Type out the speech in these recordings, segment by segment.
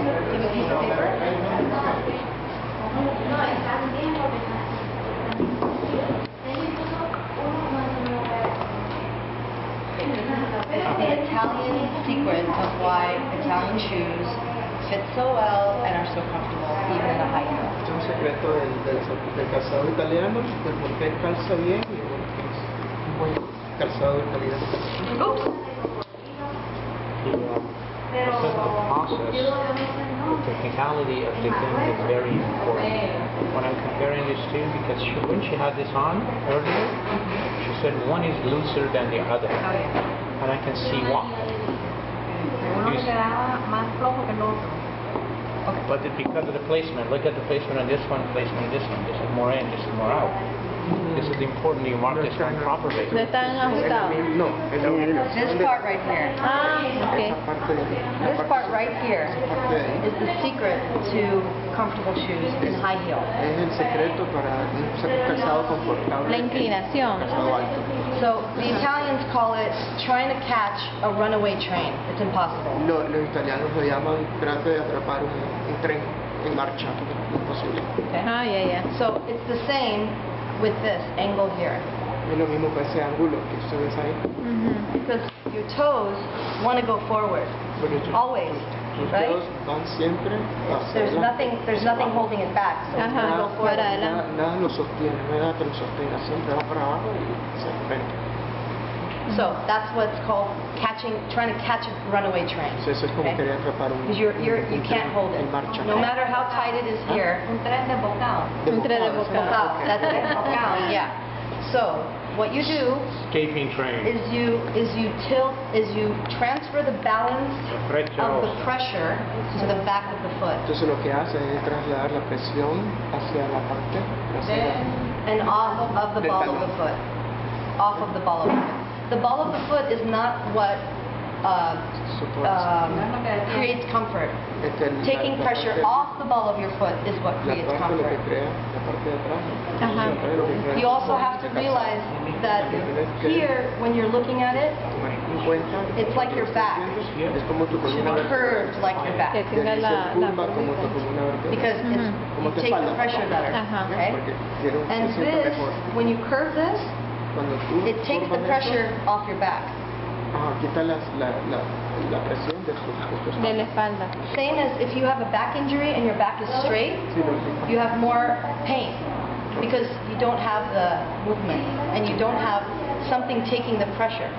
a piece of paper? The Italian secret of why Italian shoes fit so well and are so comfortable, even in a high heel. Es un secreto del calzado italiano, del por qué calza bien y porque es un buen calzado de calidad. Oops! The technicality of the thing is very important. When I'm comparing these two, because when she had this on earlier, she said one is looser than the other, and I can see why. But because of the placement, look at the placement on this one, placement on this one. This is more in, this is more out. This is important you mark this one properly. No están ajustados. No, es This part right here. Okay. This part right here is the secret to comfortable shoes in high heel. Es el secreto para un calzado confortable. La inclinación. Calzado alto. So the Italians call it trying to catch a runaway train. It's impossible. Los italianos lo llaman trato de atrapar un tren en marcha. Imposible. Yeah. So it's the same with this angle here. Es lo mismo con ese ángulo que ustedes ahí. Because your toes want to go forward. Porque Always. tus Right? dedos van siempre hacia There's nothing holding it back. So it's going to go forward. nada lo sostiene, nada te lo sostenga, siempre va para abajo y se enfrenta. So that's what's called trying to catch a runaway train. Eso es como querer atrapar un Because you can't hold it. en marcha. No matter how tight it is here. Un tren de bocado. Un tren de bocado. That's it. Bocado, yeah. So what you do Escaping train. is you transfer the balance of the pressure to the back of the foot Entonces lo que hace es trasladar la presión hacia la parte trasera. and off of the ball of the foot. Off of the ball of the foot. The ball of the foot is not what creates comfort. Taking pressure off the ball of your foot is what creates comfort. You also have to realize that here, when you're looking at it, it's like your back. It should be curved like your back. Because you take the pressure better. Okay? And this, when you curve this, it takes the pressure off your back. Quita la presión de De la espalda. Same as if you have a back injury and your back is straight, you have more pain because you don't have the movement and you don't have something taking the pressure,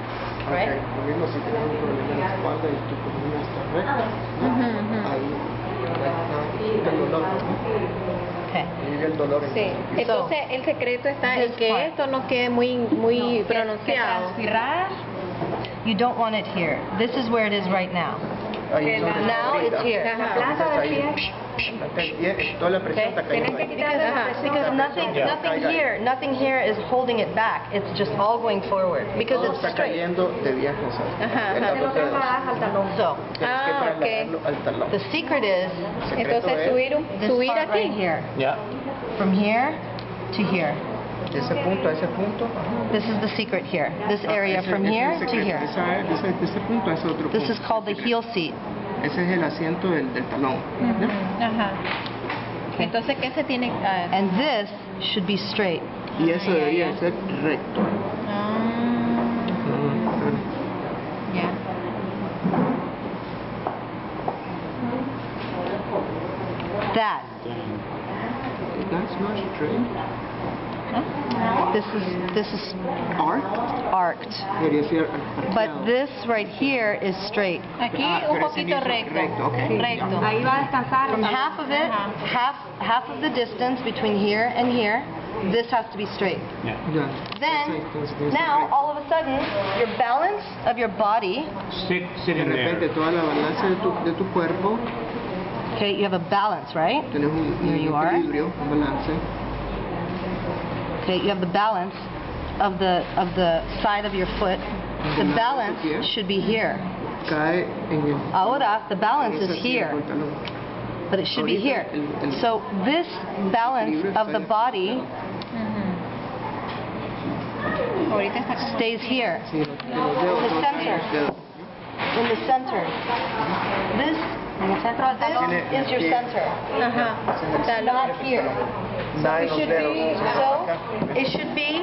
right? Lo mismo si tienes un problema en la espalda y tu columna está recta, ahí está el dolor. Okay. Y el dolor Sí. Entonces el secreto está en que esto no quede muy pronunciado. You don't want it here. This is where it is right now. Now it's here. Toda la presión está cayendo ahí. Because nothing here is holding it back. It's just all going forward because Todo it's está straight. cayendo de viajes So tienes que trasladarlo al talón. the secret is Entonces this subir part right aquí. here, Yeah. from here to here. De ese punto a ese punto. This is the secret here. This area from here to here. De ese punto a ese otro punto. This is called the heel seat. Ese es el asiento del talón. Entonces, ¿qué se tiene? And this should be straight. Y eso debería ser recto. That. That's not straight. This is Arced. arced. Debería ser But arqueado. this right here is straight. Aquí un pero ese poquito mismo recto. recto, okay. Recto. Ahí va a descansar. From half of it, half of the distance between here and here, this has to be straight. Ya. Then, Entonces, tiene que ser now, recto. all of a sudden, your balance of your body, De Sitting repente there. toda la balanza de tu cuerpo, okay, you have a balance, right? tienes un Here you are. equilibrio, un balance. Okay, you have the balance of the side of your foot. The balance should be here. Cae en el... Ahora, the balance en ese is here, asiento del talón. but it should be here. So this balance of the body stays here, Sí, los dedos, The center. los dedos. in the center. This In the center of the talón is your center. Ajá. Not here. Nada en los dedos. It should be,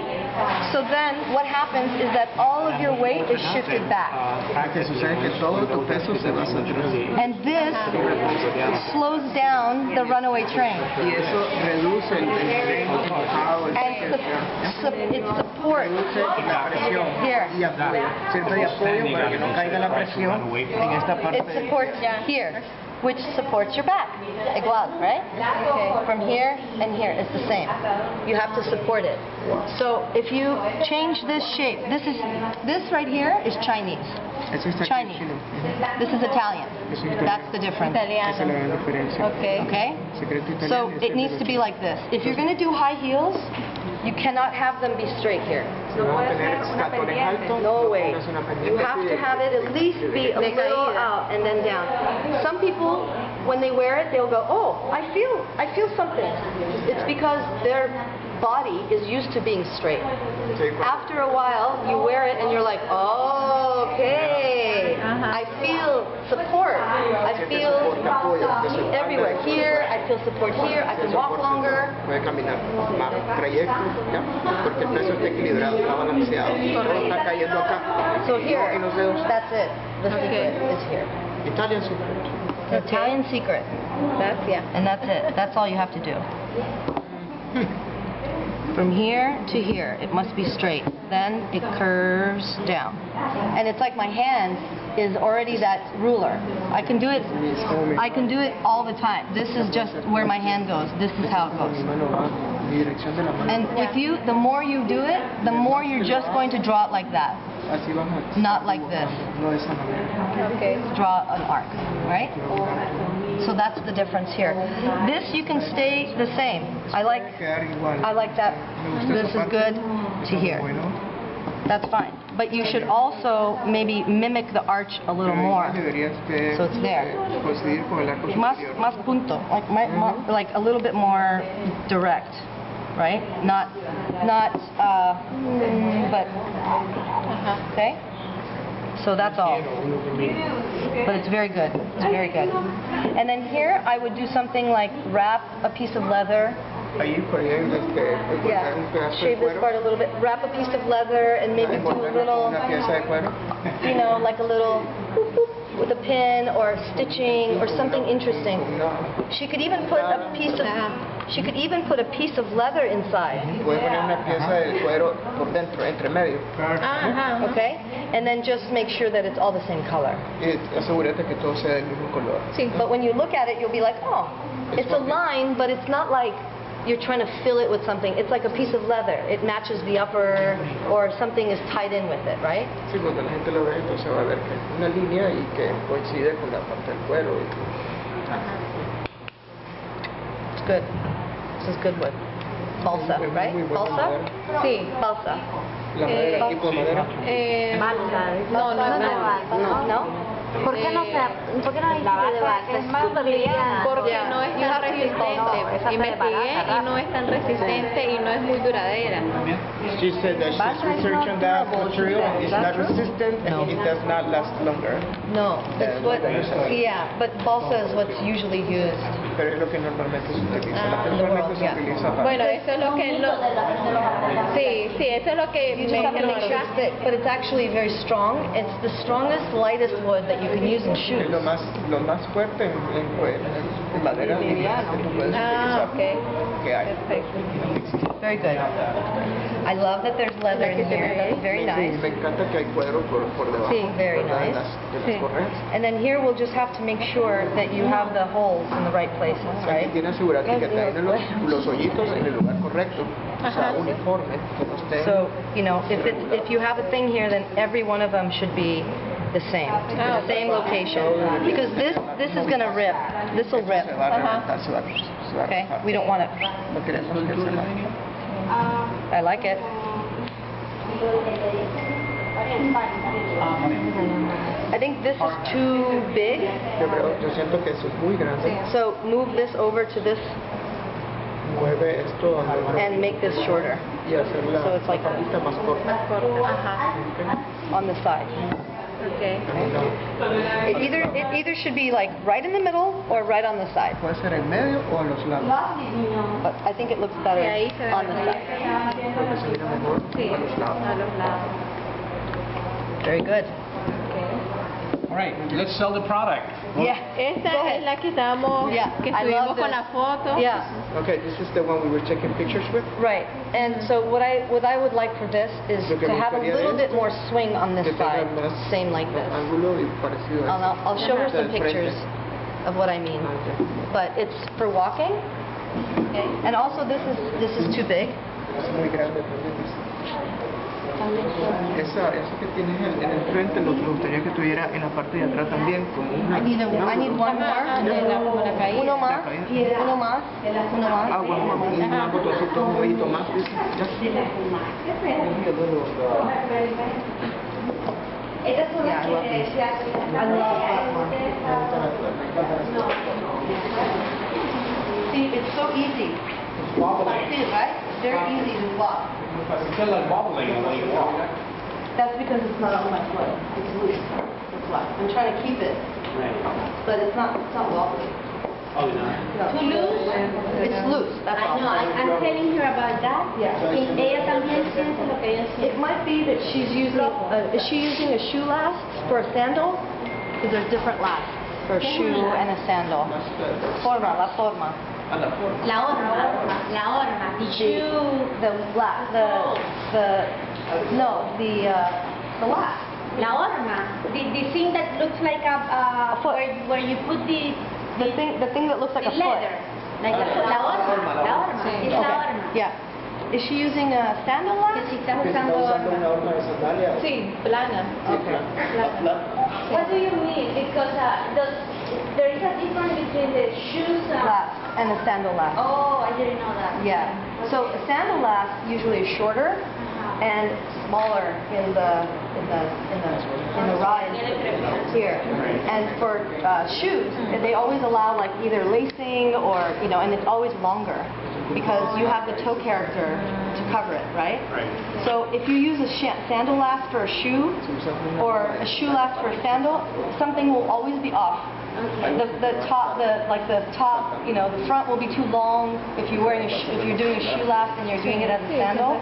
so then what happens is that all of your weight is shifted back. Que sucede que todo tu peso se va hacia atrás. And this slows down the runaway train. Y eso reduce el empujado, And it supports la presión here. y apoya. Sirve de apoyo para que no caiga la presión en esta parte. It supports here, which supports your back. Igual, right? Okay. From here and here, it's the same. You have to support it. So if you change this shape, this right here is Chinese. Eso está aquí en Chinese. Chile. This is Italian. Eso es italiano. That's the difference. Esa es la gran diferencia. Okay? Secreto italiano So es it needs to be like this. If you're going to do high heels, you cannot have them be straight here. Si vas a tener tacones altos, No way. pones una You pendiente have así to de- have it at least be a little out and then down. Some people, when they wear it, they'll go, oh, I feel something. It's because their body is used to being straight. Sí, After a while, you wear it and you're like, oh, okay, I feel support. I feel everywhere. Here, I feel support here. I can walk longer. Puede caminar más trayecto, ¿ya? Porque el peso está equilibrado, está balanceado. Todo está cayendo acá. So here, En los dedos. that's it. The secret is here. Italian secret. The Italian secret. And that's it. That's all you have to do. From here to here, it must be straight. Then it curves down. And it's like my hand is already that ruler. I can do it all the time. This is just where my hand goes. This is how it goes. Mi mano va, mi dirección de la mano. And with you, the more you do it, the more you're just going to draw it like that. Así vamos. Not like this. No de esa manera. Okay. Draw an arc, right? So that's the difference here. This you can stay the same. I like Quedar igual. that. Me gusta This esa is parte. good Eso to es here. bueno. That's fine. But you should also maybe mimic the arch a little Pero more. igual deberías de, So it's there. coincidir con el arco Más superior. punto, like a little bit more direct, right? Not but okay. So that's all. But it's very good. It's very good. And then here I would do something like wrap a piece of leather. Ahí por ahí un pedazo de Shave this cuero. part a little bit. Wrap a piece of leather and maybe do a Envolverlo con little, una pieza de cuero. you know, like a little boop, boop, with a pin or stitching or something interesting. She could even put a piece of leather inside. Puede poner una pieza de cuero por dentro, entre medio. Okay? And then just make sure that it's all the same color. Y asegúrate que todo sea del mismo color. But when you look at it, you'll be like, oh, it's a line, but it's not like you're trying to fill it with something. It's like a piece of leather. It matches the upper, or something is tied in with it, right? Sí, cuando la gente lo ve, entonces va a ver que es una línea y que coincide con la parte del cuero. It's good. This is good wood. Balsa, right? Muy buena Balsa? madera. Sí. Balsa. La madera, tipo de madera. No? ¿Por qué no dice de balsa? Es súper liviana. Porque no es tan resistente. Investigué y no es tan resistente y no es muy duradera. She said that she's researching that material and it's not resistant and it does not last longer. No. It's what, yeah, but balsa is what's usually used. Pero es lo que normalmente se utiliza. Normalmente se yeah. utiliza para... Bueno, eso es lo que sí, eso es lo que You just have to make sure it's thick, but it's actually very strong. It's the strongest, lightest wood that you can use in shoes. Es lo más fuerte en madera liviana que tú puedes utilizar. Okay. Que hay. Very good. I love that there's leather in here. That's very nice. Me encanta que hay cuero por debajo. Sí, very ¿verdad? nice. De las correas. And then here we'll just have to make sure that you have the holes in the right places, Aquí right? tiene que asegurarte que tienen los hoyitos en el lugar correcto. O sea, uniforme, que no estén... So, you know, if you have a thing here, then every one of them should be the same, the same location. Because this is going to rip. This will rip. Se va a reventar, se va a Okay? rajar. We don't want it. No queremos que se raje. I like it. I think this is too big. Yo siento que eso es muy grande. So move this over to this Mueve esto and make this shorter y hacerla So it's like- un poquito más corta. on the side. Okay. It either should be like right in the middle or right on the side. Puede ser en medio o a los lados. But I think it looks better Y ahí se ve on the mejor. side. Creo que se mira mejor Sí, a los lados. a los lados. Very good. All right, let's sell the product. Yeah. Esta Go es ahead. la que estábamos, Yeah, que I subimos love con this. la foto. Yeah. Okay, this is the one we were taking pictures with. Right. And so what I would like for this is Lo que to me have a gustaría de little bit esto, more swing on this que tenga side, más same like this. ángulo y parecido a I'll show her some Del frente. pictures of what I mean. Okay. But it's for walking. Okay. And also this is too big. Es muy grande también. Esa que tienes en el frente, me gustaría que tuviera en la parte de atrás también, como una... I need one more. Como la caída. Uno más. Uno más. Uno más. Ah, bueno, un botoncito, un huevito más. ¿Ves? Ya. Yeah, I love these. I love that one. See, it's so easy. See, right? Very easy to walk. You feel like wobbling when you walk. That's because it's not on my foot. It's loose. That's why. I'm trying to keep it, Right. but it's not wobbly. Oh, no. No. Too loose? It's loose. That's all. I know, I'm telling her about that. Yeah. Y ella también siente lo que yo siento. It might be that she's using. Is she using a shoe last for a sandal? Because there's different lasts for a shoe and a sandal. Forma, la forma. La horma, the shoe. The last. The last. La horma, the thing that looks like a foot. where you put the The thing that looks like a foot. leather. Like a foot. La horma. Sí. Es la Okay. horma. Yeah. Is she using a sandal Que last? si estás Que está usando usando una horma. horma de sandalia. Sí, plana. Okay. What do you mean? Because there is a difference between the shoes. Last and a sandal last. Oh, I didn't know that. Yeah. So a sandal last usually is shorter and smaller in the rise here. And for shoes, they always allow like either lacing or and it's always longer because you have the toe character to cover it, right? Right. So if you use a sandal last for a shoe or a shoe last for a sandal, something will always be off. The top, the front will be too long. If you're wearing if you're doing a shoe last and you're doing it as a sandal,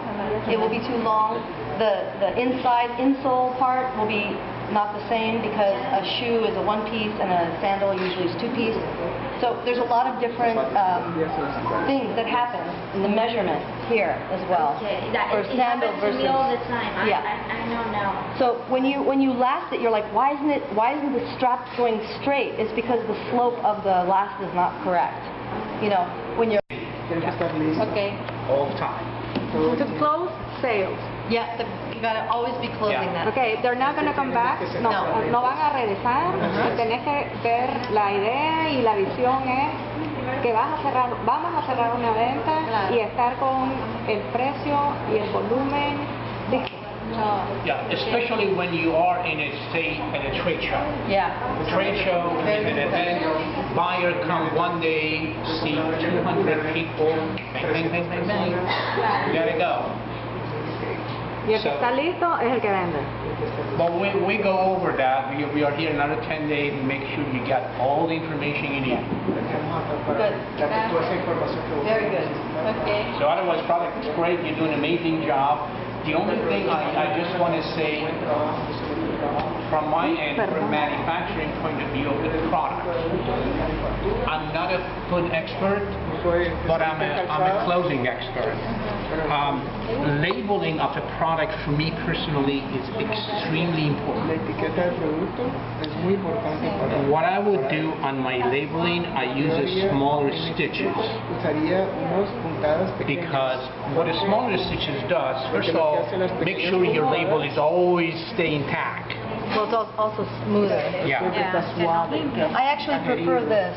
it will be too long. The inside insole part will be not the same because a shoe is a one piece and a sandal usually is two piece. So there's a lot of different things that happen in the measurement here as well. Okay, that Or it sandal happens to me versus all the time. yeah. I know now. So when you last it, you're like, why isn't the strap going straight? It's because the slope of the last is not correct. When you're Tiene que estar listo. Okay. All the time. To close sales. you gotta always be closing Yeah. that. Okay, they're not gonna come back. No, no van a regresar. Tenés que ver la idea y la visión es que vamos a cerrar una venta y estar con el precio y el volumen listo. Yeah, especially when you are in a trade show. Yeah. The trade show is an event. Buyer come one day, see 200 people, bang, bang, bang, bang, bang. You gotta go. Y el que está listo es el que vende. But we go over that. We are here another 10 days and make sure you got all the information you need. Good. Toda esa información que Very good. Okay. So otherwise, product is great. You're doing an amazing job. The only thing I just want to say from my end, from a manufacturing point of view of the product, I'm not a food expert, but I'm a clothing expert. Labeling of the product for me personally is extremely La important. etiqueta del producto es muy importante para mí. What I would do on my labeling, I use a smaller stitches. Usaría unos puntadas pequeñas. Because what a smaller stitches does, first of all, make sure your label is always stay intact. Well, it's also smoother. Yeah. I actually prefer this.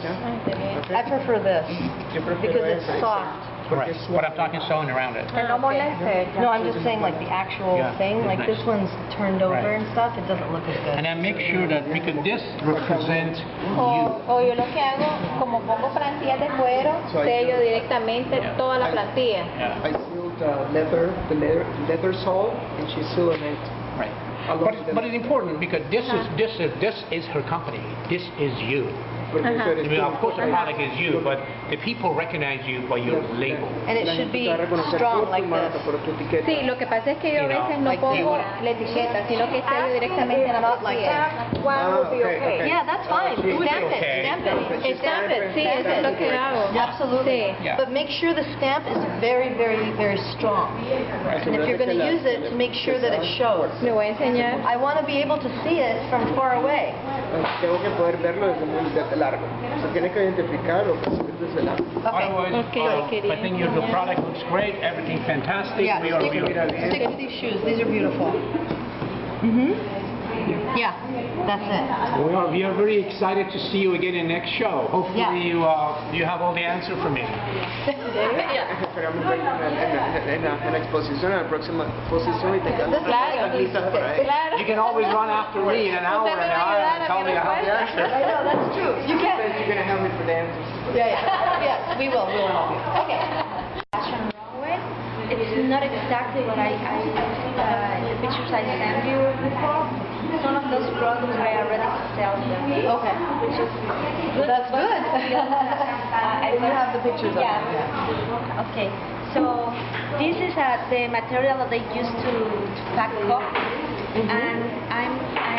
I prefer this Yo prefiero because it's esa. soft. Right. But I'm talking sewing around it. Que no moleste. No, I'm just saying like the actual Yeah, thing. it's Like nice. this one's turned over Right. and stuff. It doesn't look as good. And I make sure that because this represents you. O yo lo que hago, como pongo plantillas de cuero, sello directamente Yeah. toda la plantilla. Yeah. I sealed the leather sole, and she sealed it. Right. But it's important because this is her company. This is you. Porque eso I eres mean, tú. of course, the product is you, but the people recognize you by your label. And it La should gente be te va a reconocer strong por like tu marca, this. por tu etiqueta. Sí, lo que pasa es que yo a veces no Like pongo this. la etiqueta, sino que sello directamente en la Not like cosilla. that. One would be okay, okay. okay. Yeah, that's fine. sí. Stamp it. Okay. Stamp it. Stamp it, sí, eso es lo que hago. Absolutely. Sí. Yeah. But make sure the stamp is very, very, very strong. And if you're going to use it, to make sure that it shows. Le voy a enseñar. I want to be able to see it from far away. Tengo que poder verlo desde largo. Se tiene que identificar o percibir desde largo. Okay. Otherwise, Okay, I think your product looks great. Everything fantastic. Yeah, We are stick to these shoes. These are beautiful. Yeah, that's it. Well, we are very excited to see you again in next show. Hopefully you have all the answer for me. Esperamos ver en la exposición, en la próxima exposición y te quedas Claro. listas por ahí. Claro. You can always run after me in an hour Usted me and va a ayudar and a tell mi me how the respuesta. answer. I know, that's true. You can. You're going to help me for the answers. Yeah, yeah. Yes, we will. We will help you. Okay. Fashion runway. It's not exactly what the pictures I sent you before. Some of those products I already sell them. Okay. Which is good. That's but good. I You have the pictures of yeah. them. Yeah. Okay. So this is the material that they use to pack coffee, and I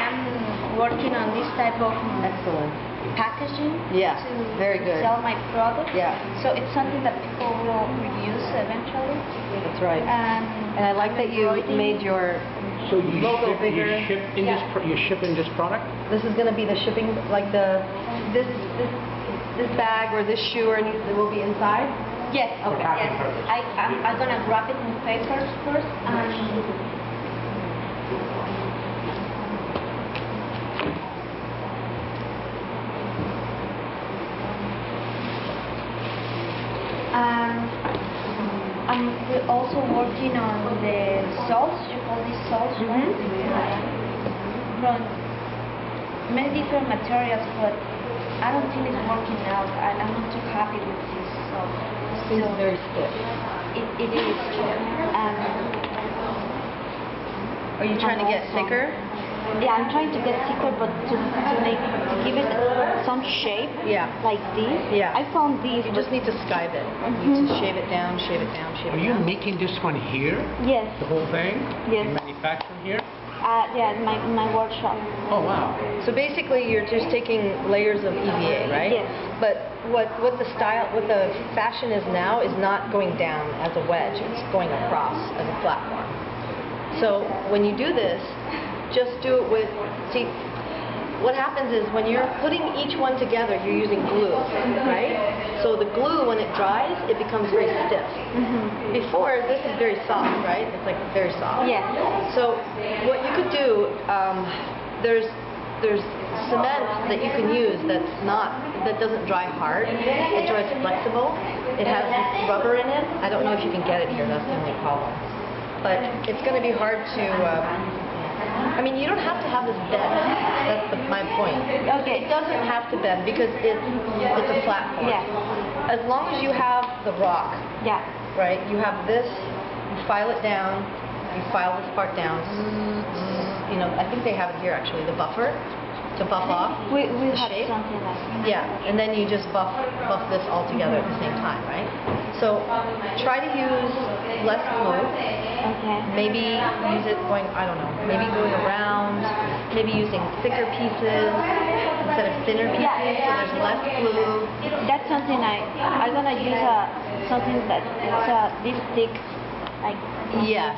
am working on this type of Excellent. packaging Yeah, to very good. sell my product. Yeah. So it's something that people will reuse eventually. That's right. And I like that you made your. So you Logo ship, bigger. you ship in Yeah. you ship in this product? This is going to be the shipping, like this bag or this shoe, or anything that will be inside. yes, For okay, packing yes. purpose. I'm gonna wrap it in papers first and I'm also working on the soles. You call these soles, right? From many different materials, but I don't think it's working out. I'm not too happy with this. Seems very stiff. It is. Are you trying to get thicker? Yeah, I'm trying to get thicker, but to give it some shape. Yeah. Like this. Yeah. I found these. You just need to skive it. You need to shave it down, shave it down, shave Are it you down. making this one here? Yes. The whole thing? Yes. You manufacture here? Yeah, my workshop. Oh wow. So basically, you're just taking layers of EVA, right? Yes. But what the fashion is now is not going down as a wedge. It's going across as a platform. So when you do this, just do it with. See, what happens is when you're putting each one together, you're using glue, right? So the glue, when it dries, it becomes very stiff. Before, this is very soft, right? It's like very soft. Yes. So what you could do, there's cement that you can use that doesn't dry hard. It dries flexible. It has rubber in it. I don't know if you can get it here. That's the only problem. But it's going to be hard to. I mean, you don't have to have this bend. That's my point. Okay. It doesn't have to bend because it's a platform. Yeah. As long as you have the rock, Yeah. right? You have this, you file it down, you file this part down. You know, I think they have it here actually, the buffer to buff off We the have shape. something like that. Yeah, and then you just buff this all together at the same time, right? So try to use less glue. Okay. Maybe use it going, I don't know, maybe going around, maybe using thicker pieces instead of thinner pieces, so there's less glue. That's something I'm gonna use something that it's this thick, like. Yes,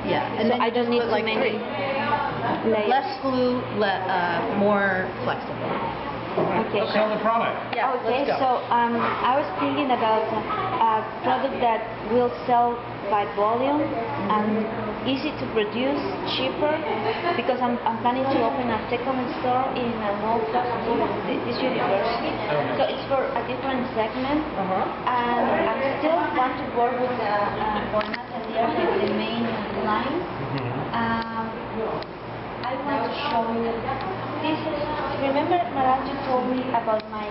yeah. And So then I you don't just need put too like many 3. layers. Less glue, more flexible. Okay. Sell the product. Yeah, Okay, let's go. so I was thinking about a product that will sell by volume and easy to produce, cheaper, because I'm planning to open a second store in a mall close to this university. So it's for a different segment, and I still want to work with one atelier with the main line. I want to show you this. Remember, Madame, you told me about my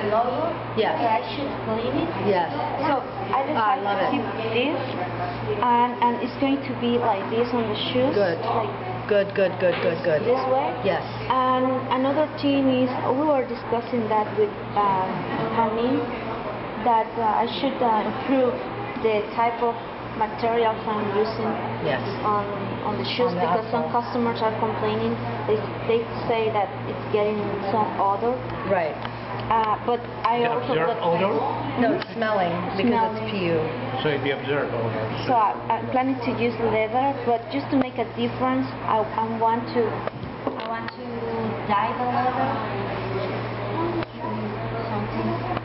logo? Yes. That I should clean it? Yes. So I decided love to it. keep this, and it's going to be like this on the shoes. Good. Like Good. This way. Yes. And another thing is, we were discussing that with Hanin, that I should improve the type of materials I'm using Yes. on the shoes, On the because some outsole. customers are complaining. They say that it's getting some odor. Right. But I You can also observe got odor? No, it's smelling because it's PU. So if you observe odor. So I'm planning to use leather, but just to make a difference, I want to dye the leather. Something.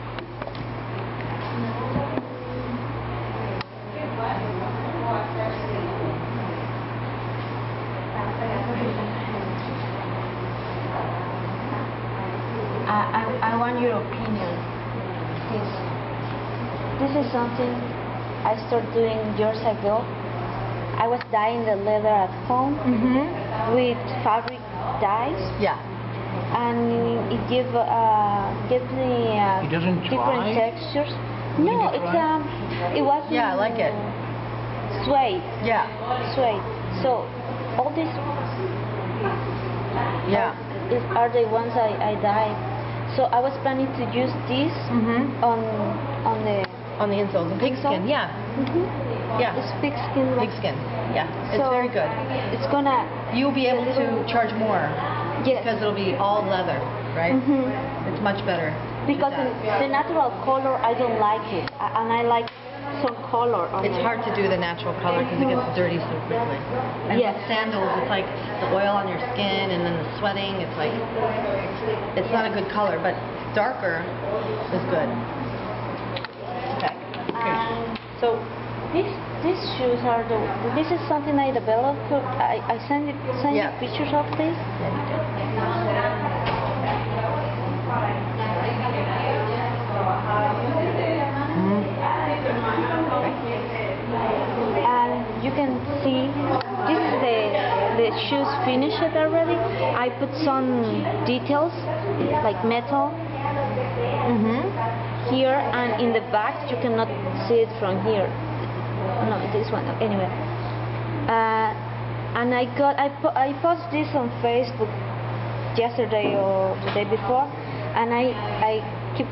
I want your opinion. This is something I started doing years ago. I was dyeing the leather at home with fabric dyes, Yeah. and it gives me It doesn't different dry? textures. Wouldn't No, it it's dry? it was Yeah, I like it. suede. Yeah. Suede. So all these Yeah. are the ones I dyed. So I was planning to use this on the On the insoles. And pigskin. Yeah. Yeah. It's pigskin. Pigskin. Yeah. It's So very good. It's gonna. You'll be able to charge more Yes. because it'll be all leather, right? It's much better. Because with that. the natural color, I don't like it, and I like some color on It's it. hard to do the natural color because it gets dirty so quickly. And Yes. with sandals, it's like the oil on your skin and then the sweating. It's like, it's not a good color, but darker is good. Okay. So, These shoes are this is something I developed. I send Yeah. you pictures of this. yeah, you do. And you can see this is the shoes finished already. I put some details like metal here, and in the back you cannot see it from here. No, this one. Anyway, and I posted this on Facebook yesterday or the day before, and I keep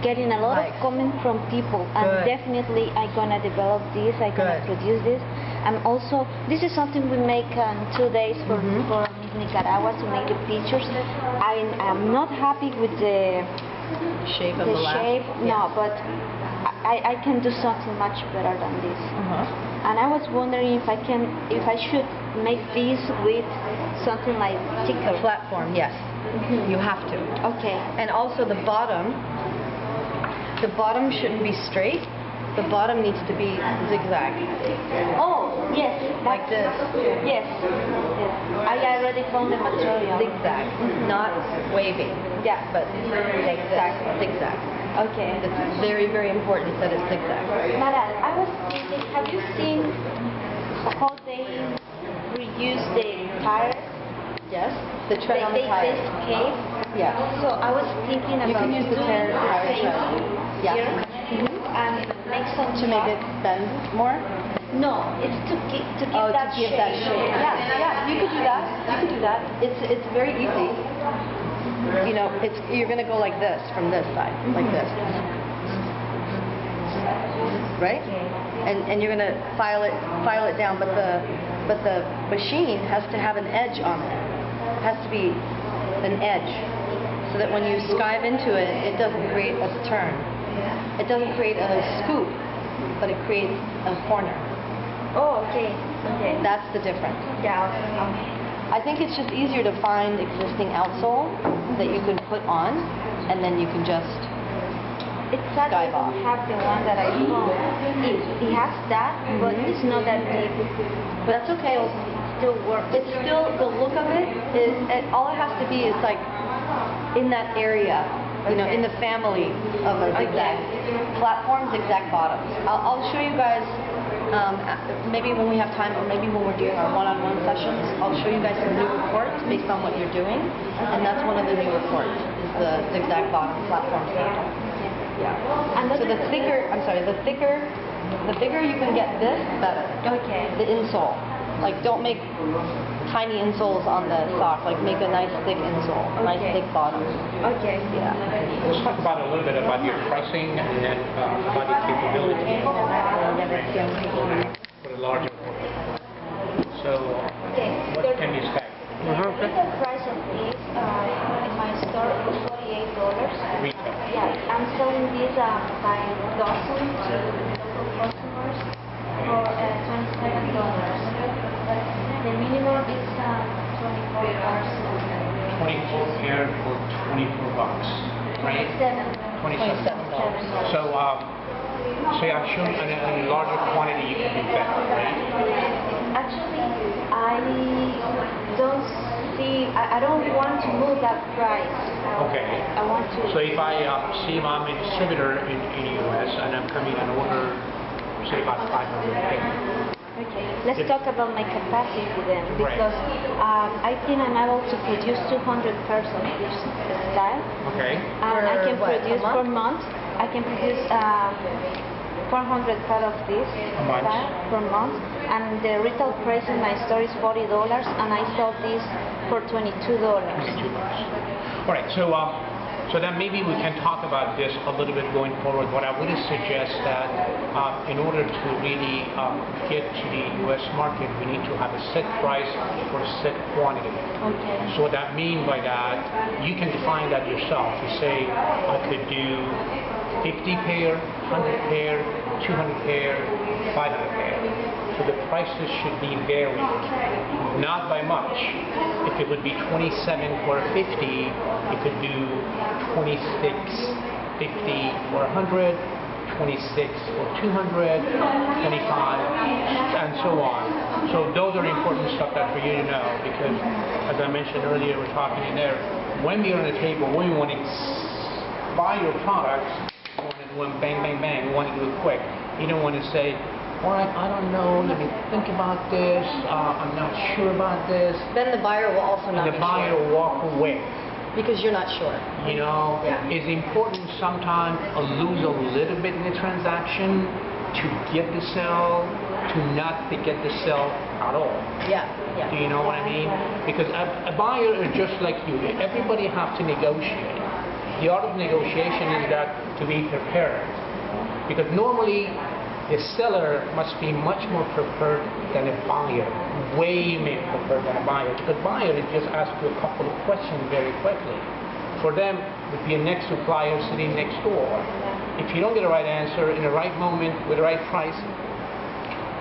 getting a lot of Likes. comments from people, and Good. definitely I'm gonna develop this. I'm gonna Good. produce this, and also this is something we make in 2 days for Miss Nicaragua to make the pictures. I'm not happy with the Shape of the last. shape, no, Yes. but I can do something much better than this. And I was wondering if I should make this with something like thicker. Platform, yes. You have to. Okay. And also the bottom shouldn't be straight. The bottom needs to be zigzag, Oh, yes. like this. Yes. Yes. I already found the material. Zigzag, not wavy, Yeah. but like this. Zigzag. Okay. It's very, very important that it's zigzag. Nara, I was thinking, have you seen how they reuse the tires? Yes. The tread on the tire. They escape. Yeah. So I was thinking about You can use the doing tire the same tread. Yeah. here and make some To make it bend more. No, it's to give Oh, that to give that shape. Yeah. You could do that. You could do that. It's very easy. You know, you're gonna go like this from this side, like this, right? And you're gonna file it down, but the machine has to have an edge on it. It has to be an edge, so that when you skive into it, it doesn't create a turn. It doesn't create a scoop, but it creates a corner. Oh, okay. Okay. That's the difference. Yeah. I think it's just easier to find existing outsole that you can put on, and then you can just It's sad I Skive off. don't have the one that I found. It has that, but it's not that deep. But that's okay. Still works. It's still, the look of it is, all it has to be is like in that area, you know, in the family of a zigzag platform, zigzag bottoms. I'll show you guys, maybe when we have time, or maybe when we're doing our one-on-one sessions, I'll show you guys some new reports based on what you're doing, and that's one of the new reports, is the zigzag bottom platform sandal. Yeah. And So the thicker you can get this, better. Okay. The insole. Like, don't make tiny insoles on the sock. Like, make a nice thick insole, nice thick bottom. Okay. Yeah. Let's talk about a little bit about your pricing and then about your capability for a larger order. So, what can you say? The retail price of this in my store is $48. Retail. Yeah, I'm selling these by dozen to local customers for $27. The minimum is 24 pairs. 24 pair for $24, right? 27. So, I'm sure in a larger quantity you can do better, right? Actually, I don't want to move that price. Okay. I want to. So if I'm a distributor in the U.S. and I'm coming and order, say about 500 pairs. Okay. Let's talk about my capacity then, Right. because I think I'm able to produce 200 pairs of this style. Okay. I can For what, produce a per month? month. I can produce 400 pairs of this month. style per month, and the retail price in my store is $40, and I sell this for $22. $22. All right. So then maybe we can talk about this a little bit going forward. What I would suggest that in order to really get to the U.S. market, we need to have a set price for a set quantity. Okay. So what I mean by that, you can define that yourself. You say, I could do 50 pair, 100 pair, 200 pair, 500 pair. So the prices should be varied, not by much. If it would be 27 for 50, you could do 26, 50 for 100, 26 for 200, 25, and so on. So those are important stuff that for you to know, because as I mentioned earlier, we're talking in there, when we're on the table, when we want to buy your products, when bang, bang, bang, we want to do it quick. You don't want to say, all right, I don't know, let me think about this, I'm not sure about this. Then the buyer will also not And be the buyer sure. will walk away. Because you're not sure. You know, Yeah. it's important sometimes to lose a little bit in the transaction to get the sale, to not to get the sale at all. Yeah, yeah. Do you know what I mean? Because a buyer is just like you. Everybody has to negotiate. The art of negotiation is that to be prepared. Because normally the seller must be much more prepared than a buyer, way more prepared than a buyer. Because buyer is just ask you a couple of questions very quickly. For them, it would be a next supplier sitting next door. If you don't get the right answer in the right moment with the right price,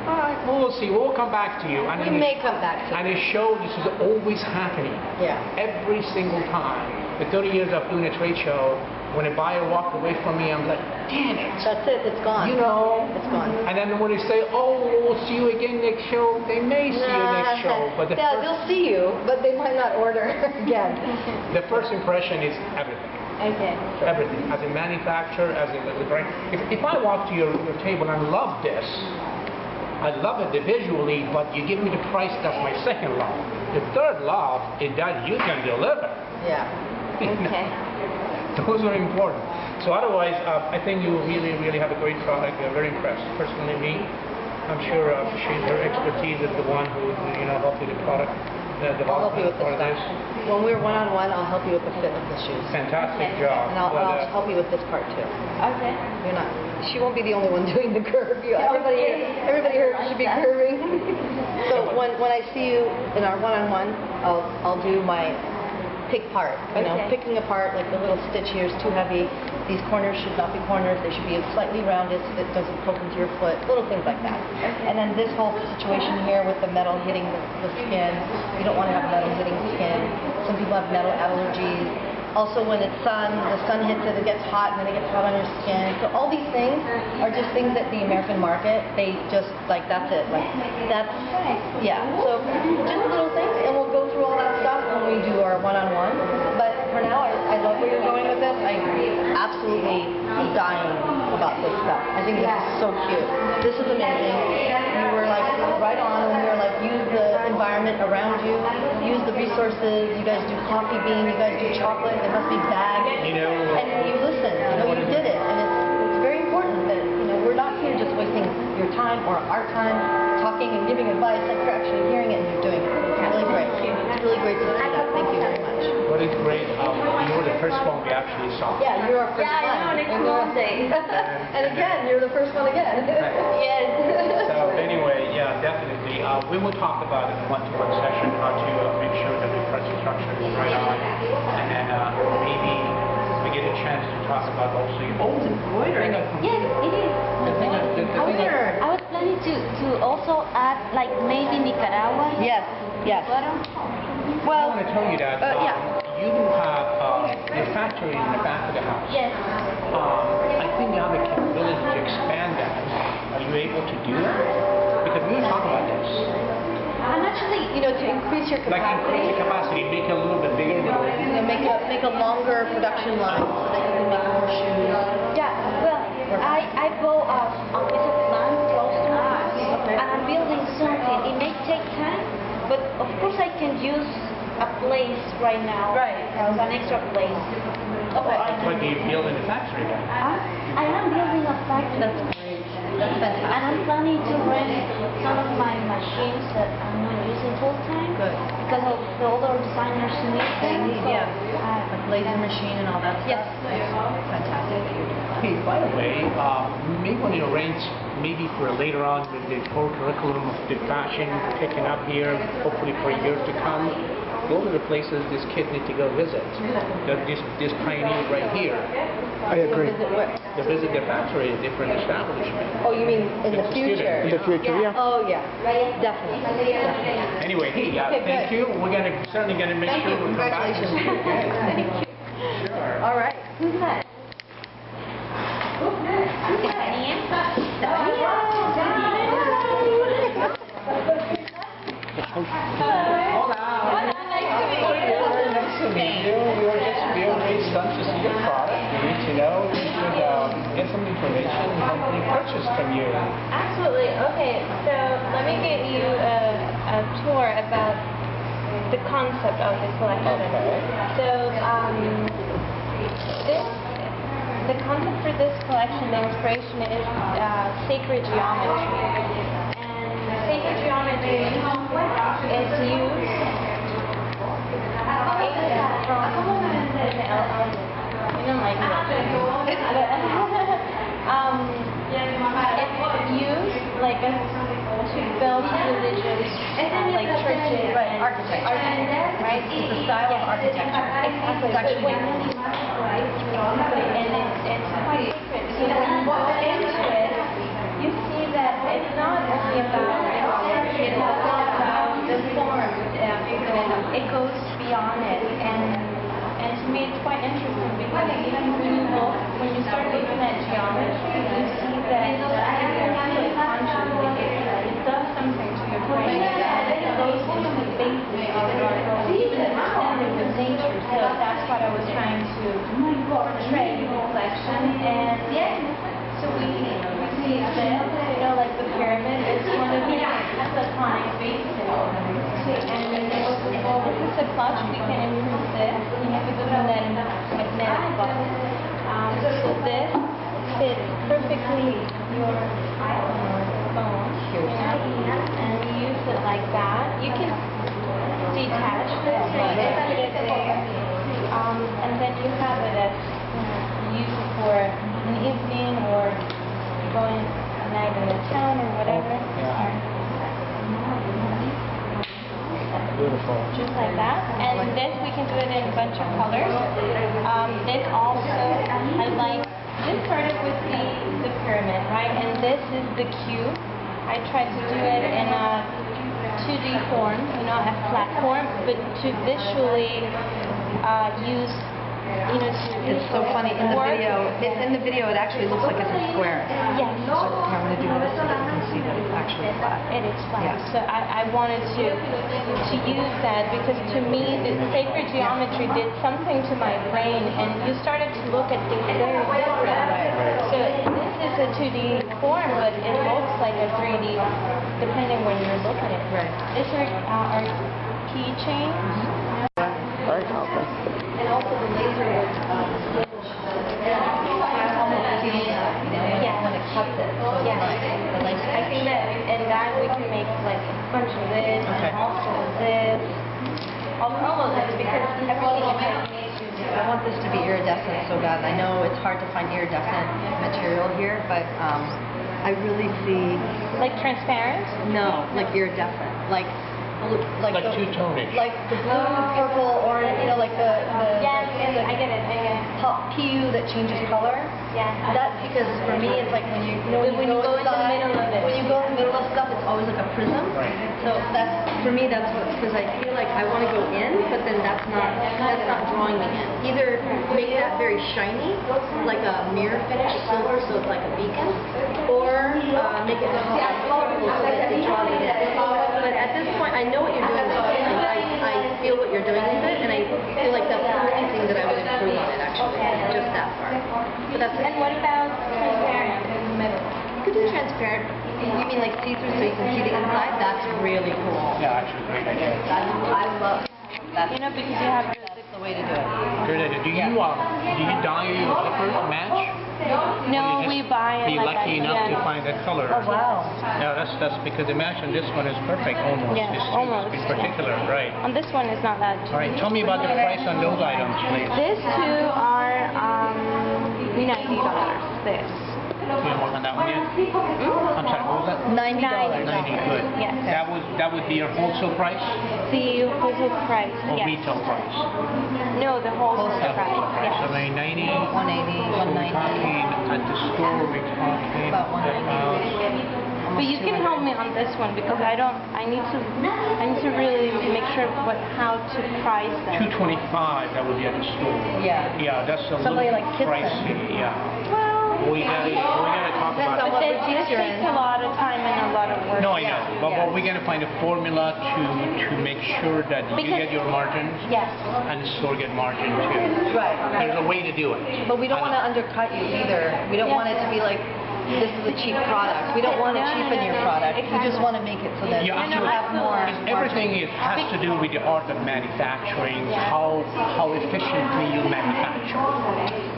all right, we'll see. We'll come back to you. And We may come back to And it. it shows this is always happening. Yeah. Every single time. The 30 years of doing a trade show, when a buyer walked away from me, I'm like, damn it. That's it, it's gone. You know. It's gone. And then when they say, oh, we'll see you again next show, they may see you next show. But the, yeah, first, they'll see you, but they might not order again. the first impression is everything. Okay. Everything. As a manufacturer, as a brand. If I walk to your table and I love this, I love it visually, but you give me the price, that's my second love. The third love is that you can deliver. Yeah. Okay. Those are important. So otherwise, I think you really have a great product. We're very impressed. Personally, me, I'm sure her expertise is the one who helped you the product. I'll help you with for this stuff. When we're one-on-one, I'll help you with the fit of the shoes. Fantastic job. And I'll help you with this part too. Okay. You're not. She won't be the only one doing the curve. Everybody here should be curving. So when I see you in our one-on-one, I'll do my pick part. Okay. Picking apart, like the little stitch here is too heavy. These corners should not be corners. They should be slightly rounded so that it doesn't poke into your foot. Little things like that. And then this whole situation here with the metal hitting the skin. You don't want to have metal hitting skin. Some people have metal allergies. Also, when it's the sun hits it, it gets hot, and then it gets hot on your skin. So all these things are just things that the American market, they just, like, that's it. Like, that's, yeah. So just little things, and we'll go through all that stuff when we do our one-on-one. But for now, I love where you're going with this. I'm absolutely dying about this stuff. I think this is so cute. This is amazing. You were, like, right on when we were like, use the environment around you, use the resources. You guys do coffee bean, you guys do chocolate. It must be bagged. And you listen, you did it. And it's very important that, we're not here just wasting your time or our time talking and giving advice, like you're actually hearing it and you're doing it. It's really great. It's really great to see that. Thank you very much. What is great, you were the first one we actually saw. Yeah, you're our first one. Yeah, I know, next Monday. And again, you're the first one again. Yes. So anyway, yeah, definitely. We will talk about in a one-to-one session how to make sure that the price structure is right on, and then maybe we get a chance to talk about also your old embroidery. Yes, it is. I was planning to also add like maybe Nicaragua. Yes, yes. Butter. I Well, want to tell you that yeah. you have the factory in the back of the house. Yes. I think you have a capability to expand that. Are you able to do that? Because we were talking about this. I'm actually, to increase your Like increase the capacity, capacity, make it a little bit bigger. make a longer production line so that you can make more shoes. Yeah. Well, I bought a piece of land close to my house, and I'm building something. It may take time, but of course I can use a place right now. Right. As an extra place. What do you build in the factory then? I am building a factory. That's great. That's fantastic. And I'm planning to rent some of my machines that I'm not using full time. Good. Because of the older designers need them. They need, so, yeah. Like laser machine and all that stuff. Yes. Fantastic. Hey, by the way, maybe want to arrange maybe for later on with the whole curriculum of the fashion picking up here, hopefully for years to come. Go to the places this kid need to go visit. This pioneer right here. I agree. Visit where? To visit the factory, a different establishment. Oh, you mean in the future? In the future, yeah. Oh, yeah. Definitely. Definitely. Anyway, hey, Okay, thank good. you. We're certainly gonna make Thank sure you. we come back. Congratulations. Thank you. Sure. All right. Who's that? Very nice to meet you. We were very stunned to see your product. We need to know. We should get some information and hopefully purchase from you. Absolutely. Okay, so let me give you a tour about the concept of the collection. Okay. So, the concept for this collection, the inspiration is sacred geometry. And sacred geometry is used it's used like to build religious like churches, Right, architecture. right? It's a style of architecture. Exactly. It's actually and it's quite sacred. So when you go into it, you see that it's not only about the form. It goes beyond it, and to me it's quite interesting because when you start looking at geometry, you see that it does something to your brain. It goes into the basis of your even understanding of nature. So that's what I was trying to portray in the collection. And so we see this, like the pyramid is one of the iconic bases. And this is a clutch, we can improve this. You have to do that magnetic button. So this fits perfectly your phone, and you use it like that. You can detach this, put it there, and then you have it as use it for an evening or going a night in the town or whatever. Yeah. Beautiful. Just like that. And this we can do it in a bunch of colors. This also, I like, this started with the pyramid, right? And this is the cube. I tried to do it in a 2D form, a flat form, but to visually use, It's so funny in the video. It actually looks like it's a square. Yes. So I'm going to do this so that you can see that it's actually flat. It is flat. Yeah. So I wanted to use that because to me the sacred geometry did something to my brain, and you started to look at things very different. So this is a 2D form, but it looks like a 3D depending when you look at it. Right. This is our keychain. Very helpful. And also the laser would switch. Almost sees, when it cuts it. So it's Yes. nice. I like I think that in that we can make like bunch of this, Okay. and also this, all of this, because everything is I want this to be iridescent so bad. I know it's hard to find iridescent material here, but I really see like transparent. no, like iridescent, like Like the, two-tonish. like the blue, purple, orange. You know, like the Yeah, I get it. pop PU that changes color. Yeah. That's because for me it's like when you go When you go in the inside, middle of it. when you go in the middle of stuff, it's always like a prism. Right. So that's for me. That's what, because I feel like I want to go in, but then that's not drawing me in. Either make that very shiny, like a mirror finish silver, so it's like a beacon, or make it colorful so that it draws me in. But at this point, I know what you're doing. I feel what you're doing with it, and I feel like that's the only thing that I would improve on it actually, just that part. But that's And what about transparent in the middle? you could do transparent. You mean like see-through so you can see the inside? That's really cool. Yeah, actually, great idea. I love that. You know, because you have That's the way to do it. Good idea. Do you dye your zippers match? no, we buy it Be like lucky enough to find that color. Oh wow. Yeah, that's because the match on this one is perfect, almost. Yeah, This almost. in particular, right? On this one, it's not that. All right, tell me about the price on those items, please. These two are $90. This. You didn't work on that one yet? I'm sorry, what was that? $90. 90, good. Yes. That would be your wholesale price The wholesale price. or Yes. retail price? No, the wholesale Yeah, price. wholesale price. Yes. So maybe 90. 180, So we're 190. talking at the store. We're talking About 190. But you can help me on this one because I need to really make sure how to price them. 225. That would be at the store. Yeah. Yeah, that's a Somebody little like Kitson. pricey. Yeah. Well, We gotta talk Depends on about what it. boutique this you're takes in. a lot of time and a lot of work. No, I know, but yeah. we're gonna find a formula to make sure that you Because- get your margins Yes. and the store get margin too. Right. There's a way to do it. But we don't want to undercut you either. We don't Yeah. want it to be like, this is a cheap product. We don't want to No, cheapen your no, product. We just exactly. want to make it so that Yeah, you absolutely. have more. Everything has to do with the art of manufacturing, how efficiently you manufacture.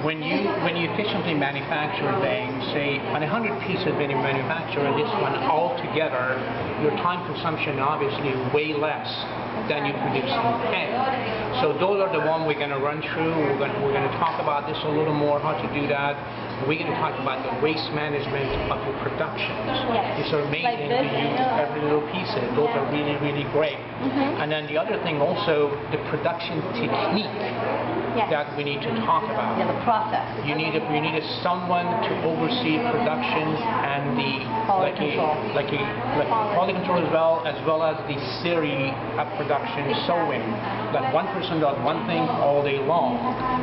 When you efficiently manufacture things, say on 100 pieces when you manufacture this one all together, your time consumption obviously way less than you produce in 10. So those are the one we're going to run through. We're going to talk about this a little more, how to do that. We're going to talk about the waste management of your productions. Yes. It's amazing Like this, to use yeah. every little piece. Those are really, really great. Mm-hmm. And then the other thing also, the production technique Yes. that we need to talk about. Yeah, the process. You need someone to oversee production and the Quality control. quality control as well as the series of production sewing. That one person does one thing all day long,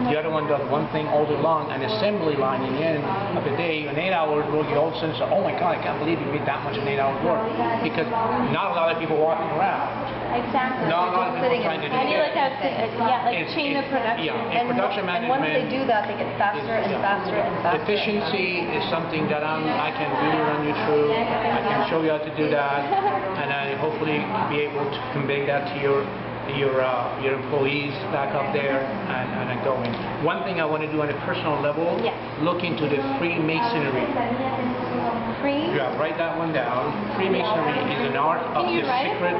the other one does one thing all day long, and assembly line in the end of the day, an 8 hours work, you all of a sudden say, oh my God, I can't believe you did that much in 8 hours work, because not a lot of people walking around. Exactly. Not a lot of people trying to do I need that. like chain of production. Yeah, in production And once they management. do that, they get faster and faster and faster. Efficiency is something that I can really run you through. I can show you how to do that, and I hopefully be able to convey that to your employees back up there and going. One thing I want to do on a personal level, Yes. look into the Freemasonry. Free? Yeah, write that one down. Freemasonry is an art of Can you the write it? secret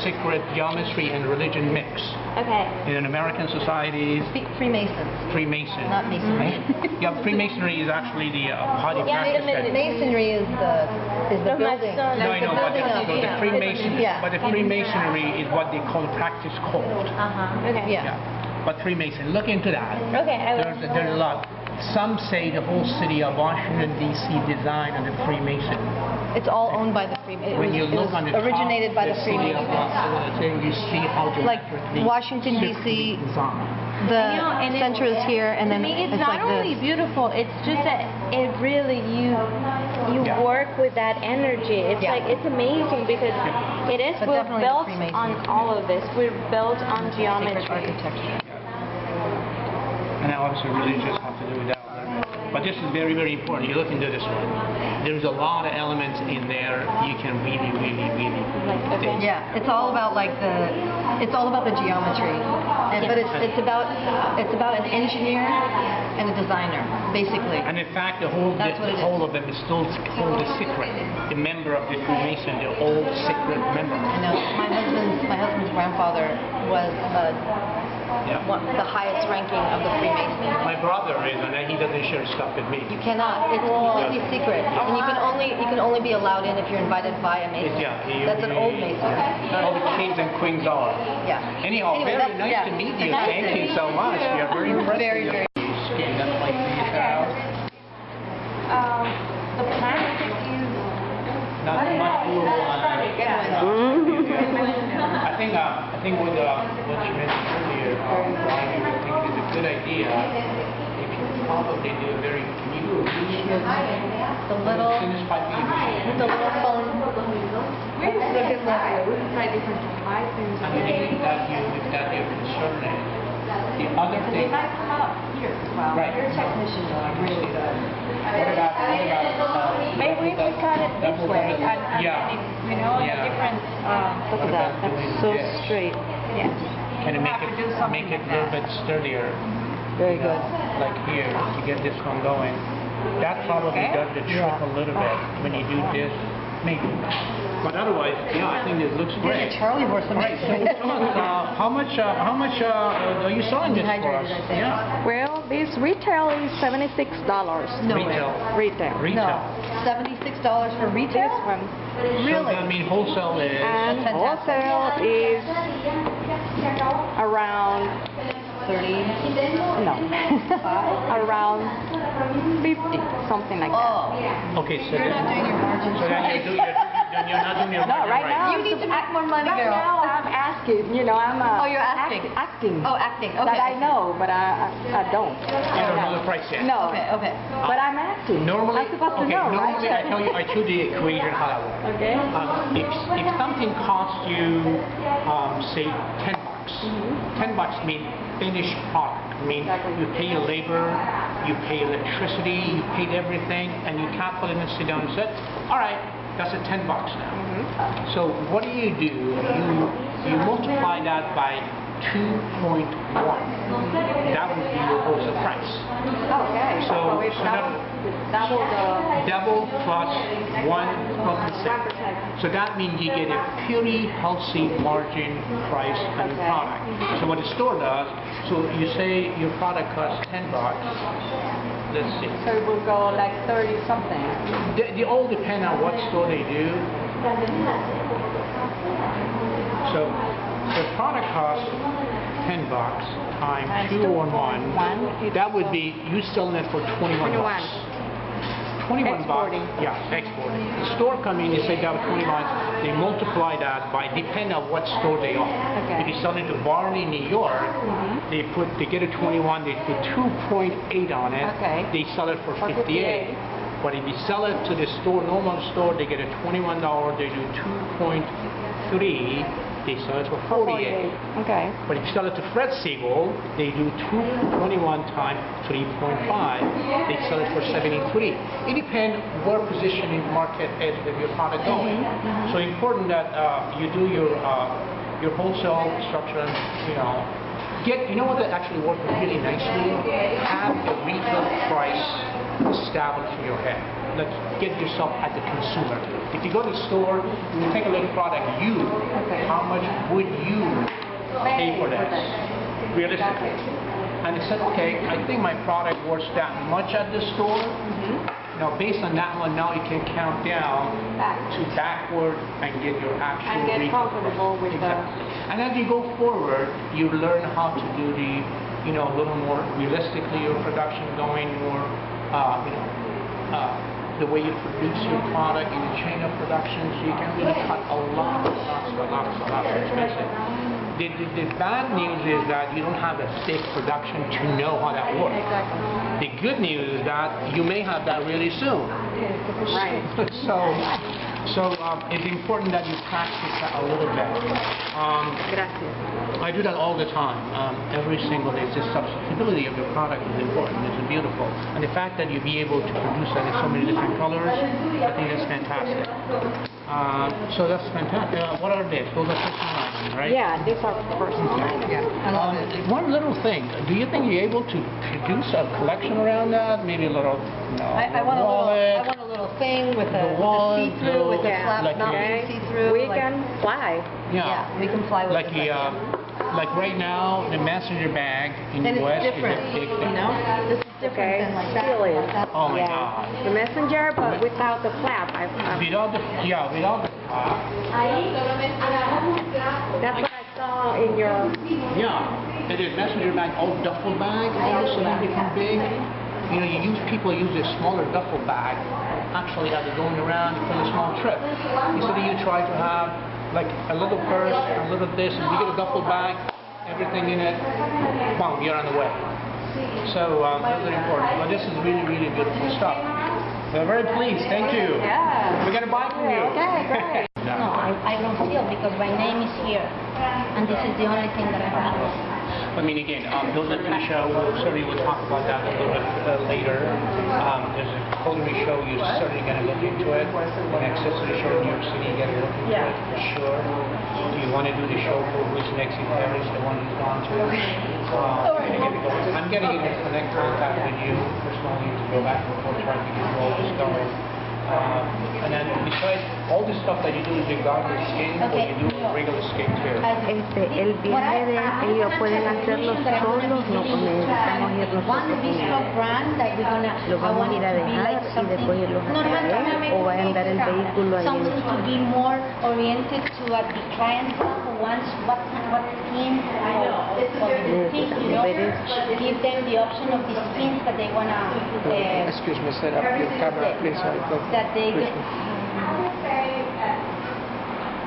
secret geometry and religion mix. Okay. In American societies, Freemasons, Freemason. not masonry. Yeah, Freemasonry is actually the party Yeah, practice. that- Masonry is the No, my building. son- No, I know, but the Freemason, Yeah. but the Freemasonry is what they call practice cult. Okay. Yeah. Yeah, but Freemason, look into that. Okay, I will. There's a lot. Some say the whole city of Washington D.C. designed on the Freemason. It's all owned by the Freemasons. When you look on the top, originated by the city of Freemasons. Washington, you see how Like geometrically Washington, secretly D.C., designed. The You know, and center is here, and To then me, it's it's not like only this. beautiful, it's just that it really, you Yeah. work with that energy. It's Yeah. like, it's amazing because it is, But we're definitely the built Freemasons. on all of this. We're built on Sacred geometry. architecture. And obviously religious have to do with that a little bit. But this is very, very important. You look into this one. There's a lot of elements in there you can really, really, really dig. Yeah, it's all about it's all about the geometry, but it's about an engineer and a designer. basically. And in fact, the That's what it is. whole of them is still called the secret. The member of the Freemason, the old secret member. I know. My husband's grandfather was the highest ranking of the Freemasons. My brother is, and he doesn't share stuff with me. You cannot. It's completely secret, and you can only be allowed in if you're invited by a Mason. That's an old Mason. All the kings and queens are. Yeah. Anyhow, Anyway, very nice to meet you. Nice Thank you so much. We are very impressed. Very, very. The plant is Not much more. I think what you mentioned earlier, why you think it is a good idea if you probably do a very new The little phone. Try different devices. I think that you're concerning. The other thing, might come out here as well. right? Your technicians are really good. What about Maybe if we cut it this way, and Yeah. you know, Yeah. a different. Look at that. That's so straight. Yes. Can you We'll have to do something make it like a little that. bit sturdier? Very good. Like here, to get this one going. That probably does the trick a little bit when you do this, maybe. But otherwise, yeah, I think it looks great. Charlie horse. Right, so how much are you selling this for us? Dehydrated, I think. Yeah. Well, this retail is $76. No way. Retail. Retail. No. $76 for retail? This one. So I mean, wholesale is. And That's fantastic. wholesale is around 30. no around 50, something like that. Oh. Okay, so You're not doing your margins so then right. you're not doing your No, margin right now You need to make more money, right girl. now I'm asking. You know, I'm Oh, you're asking. acting. Oh, acting. Okay. That I know, but I don't. You don't know the price yet. No. Okay, okay. But I'm acting. Normally, I'm supposed to okay, know, normally right? I tell you the equation how that works. Okay. If something costs you, say, $10, $10 means finished product. I mean, Exactly. you pay your labor, you pay electricity, you paid everything, and you calculate and sit down and say, all right, that's a $10 now. So what do? You multiply that by 2.1. That would be your wholesale price. Okay. So it's double the. Double plus 1%. So that means you get a purely healthy margin price on your Okay. product. So what the store does, so you say your product costs $10. Let's see. So it will go like 30 something. They all depend on what store they do. So the product costs $10 times 2 on 1. That would be you selling it for 21 bucks. 21 Exporting. bucks. Yeah, exporting. The store come in, they say that was 21. They multiply that by depending on what store they are. Okay. If you sell it to Barney, New York, they get a 21. They put 2.8 on it. Okay. They sell it for 58. But if you sell it to the store, normal store, they get a $21. They do 2.3. They sell it for 48. Okay. But if you sell it to Fred Siegel, they do 221 times 3.5. They sell it for 73. It depends where position in the market is of your product going. So important that you do your wholesale structure and, you know what that actually works really nicely? Have a retail price established in your head. Let's get yourself as a consumer. If you go to the store, you take a look at product, how much would you pay for this? Realistically. And they said, okay, I think my product worth that much at the store. Now, based on that one, now you can count down to backward and get your actual And get retail comfortable price. with Exactly. And as you go forward, you learn how to do the, a little more realistically your production going more, the way you produce your product in the chain of production, so you can really cut a lot of expensive. The bad news is that you don't have a big production to know how that works. Exactly. The good news is that you may have that really soon. Right. So it's important that you practice that a little bit. Gracias. I do that all the time, every single day. The substitutability of your product is important. It's beautiful. And the fact that you be able to produce that in so many different colors, I think that's fantastic. So that's fantastic. What are these? Those are personal items, right? Yeah, these are personal items. One little thing. Do you think you're able to produce a collection around that? Maybe a little, I want wallet. a little thing with The a wallet, see-through, with a yeah, flap like not a- being see-through. We can fly. Yeah, we can fly with Like this. like right now, the messenger bag in And the it's US different, is a big you thing. know? This is different Okay, than like that. still is. like that. Oh my Yeah. God. The messenger, but without the flap. Without the, without the, That's what I saw in your... yeah, it is messenger bag, old duffel bag, also they become big. You know, people use this smaller duffel bag, actually as they're going around for a small trip. Instead of you try to have like a little purse, a little this, and you get a duffel bag, everything in it, boom, you're on the way. So that's very important. But this is really, really beautiful stuff. We're very pleased. Thank you. Yeah. We're gonna buy from you. Okay, great. No, I don't feel because my name is here, and this is the only thing that I have. I mean, again, those are the show. Certainly, we'll talk about that a little bit later. There's a culinary show. You're certainly going to look into it. The accessory show in New York City, you got to look into it for sure. Do you want to do the show for who's next in Paris, the one who's gone to? I'm getting in connect contact with you personally to go back and forth trying to get all this going. And then besides all the stuff that you do with regard to skin, or you do regular skin too. El viaje de ellos pueden hacerlo solos, no necesitamos ir nosotros One con ellos. bespoke brand that we're gonna. Lo vamos a ir a dejar y después irlos a traer o va a andar el vehículo ahí en Something to be more oriented to the client who wants what skin or the thing, you know. Give them the option of the skins that they wanna. Excuse me, set up your camera, please. That they get.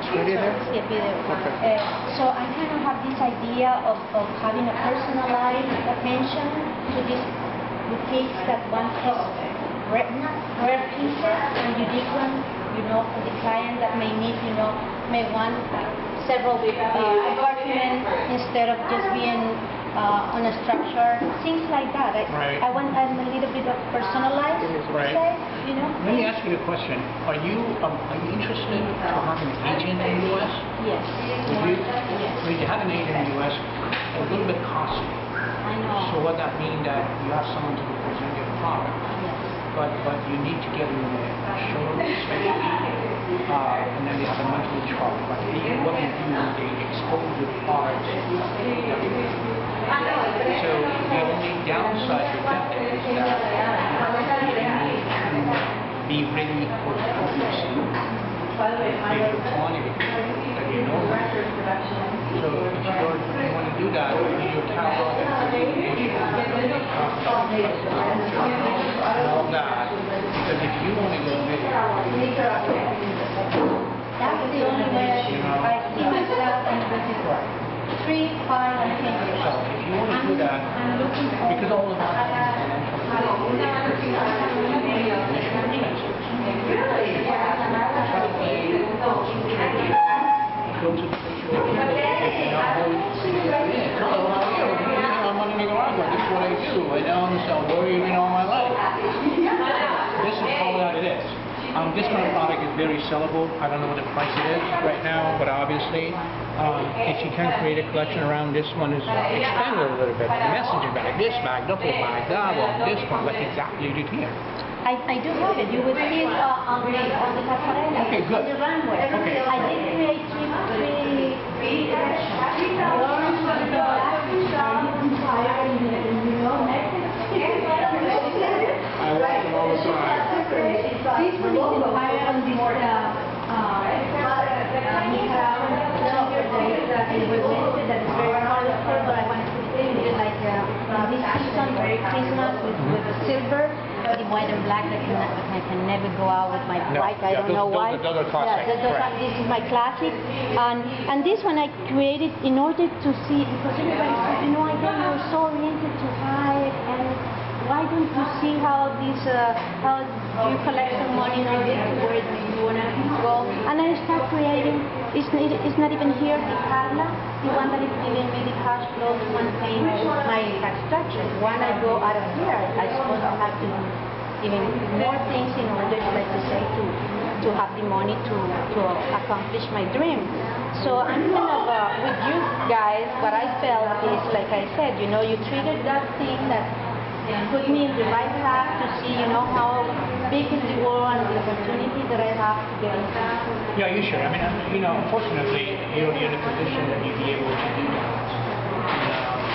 Ready there? Yeah, video. Okay. So I kind of have this idea of having a personalized attention to these boutiques that want rare pieces and unique ones, you know, for the client that may need, you know, may want several compartments instead of just being on a structure, things like that. Right. I'm a little bit of personalized, Right. say, you know. Let me ask you a question. Are you interested to have an agent in the U.S.? Yes. Would you? When you have an agent in the U.S., a little bit costly. I know. So what that means that you have someone to represent your product, but you need to get in the showroom, especially, and then they have a monthly charge. But what they do is they expose your product. So the only downside with that is that you need to be ready for potency, bigger quantity that you know. So if you want to do that, your catalog and all that, because if you want to go big, That's the only way I see myself in the business. 3, 5, and 10 years. so if you want to do that, I'm looking for. because all of that go to the picture of I'm in Nicaragua, this is what I do. I don't sell worry even all my life. This is how that it is. This kind of product is very sellable. I don't know what the price it is right now, but obviously, if you can create a collection around this one, is expand it a little bit. Messenger bag, this bag, duffel bag, that one, this one, like exactly you here. I do have it. You will see it on the pasarela, Okay, good. on the runway. Okay. I did create three I watch them all the time. This one is inspired on this that is very colorful, but I wanted to think it like this season, very Christmas with the silver, the white and black that I can never go out with my No, white. I yeah, don't know why. those are classic, correct. This is my classic, and this one I created in order to see, because everybody said, you know, I think you're so oriented to high, and why don't you see how this, how you collect some money like this, where you want to go? And I start creating, it's not even here, the Carla, the one that is giving me the cash flow to maintain my tax structure. When I go out of here, I suppose I'll have to do even more things in order, like to say, to to have the money to accomplish my dream. So I'm kind of, with you guys, what I felt is, like I said, you know, you triggered that thing that put me in the right path to see, you know, how big is the world and the opportunity that I have to get into. Yeah, you should. I mean, you know, unfortunately, you're in a position that you'd be able to do that.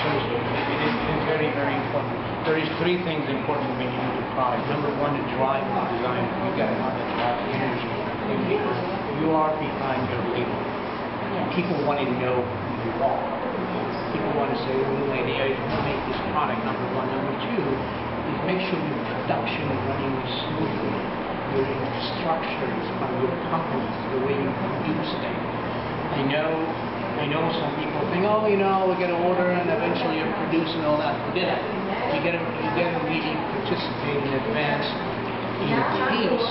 So it is very, very important. There is three things important when you do the product. Number one, the drive of the designer. You got to have that drive energy. You are behind your label. People want to know who you are. People want to say, well, the idea is to make this product, number one. Number two is make sure your production is running smoothly. Your structures from your company, the way you produce things. I know some people think, oh, you know, we get an order and eventually you produce and all that. Forget it. You got to really participate in advance in your case,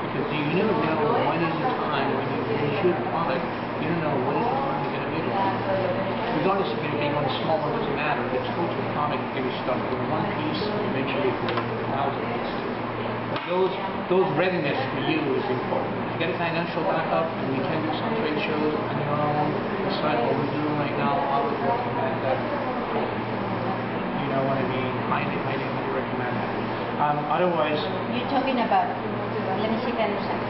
because you never know when is the time when you produce your product. You don't know what is the time you're going to be able to. Regardless if you're big or small, it doesn't matter. The total product can be started with one piece and eventually with 1,000 pieces. Those readiness for you is important. You get a financial backup, and we can do some trade shows on your own. Besides what we're doing right now, I would recommend that. You know what I mean? Highly recommend that. Otherwise, You're talking about, let me see if I understand,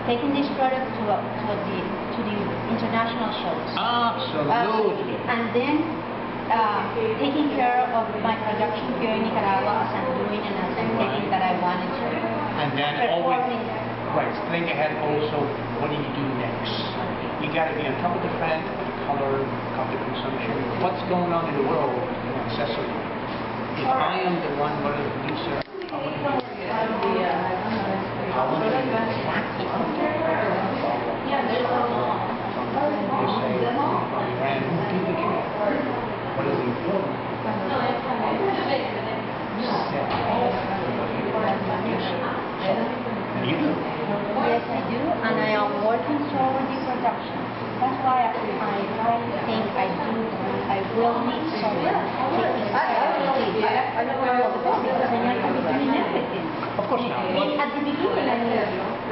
taking this product to the international shows. Absolutely. And then taking care of my production here in Nicaragua as I'm doing and as I'm thinking that I wanted to. And then always, right, think ahead also, what do you do next? You got to be on top of the trend, the color, of the consumption, what's going on in the world in accessories. If I am the one, what is the producer, I want to be exactly you say, brand duplicate. What is important? And you do. Yes, I do, and I am working toward the production. That's why I think I will need someone taking care of the because I know to be doing everything. Of course not. At the beginning,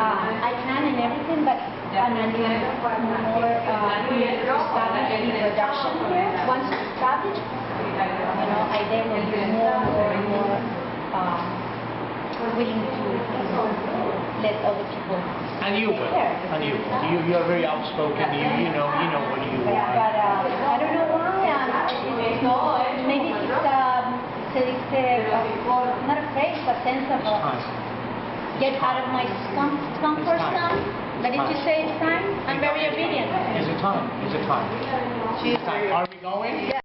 I can and everything, but I'm going to more establish the production here. Once established, you know, I then will be more willing to let other people. And you will. And you will. You are very outspoken. You know what you want. But I don't know why. Maybe it's not afraid, it's a sense of get out of my comfort zone. But if you say it's time, I'm very obedient. Is it time? Is it time? She's Are we going? Yeah.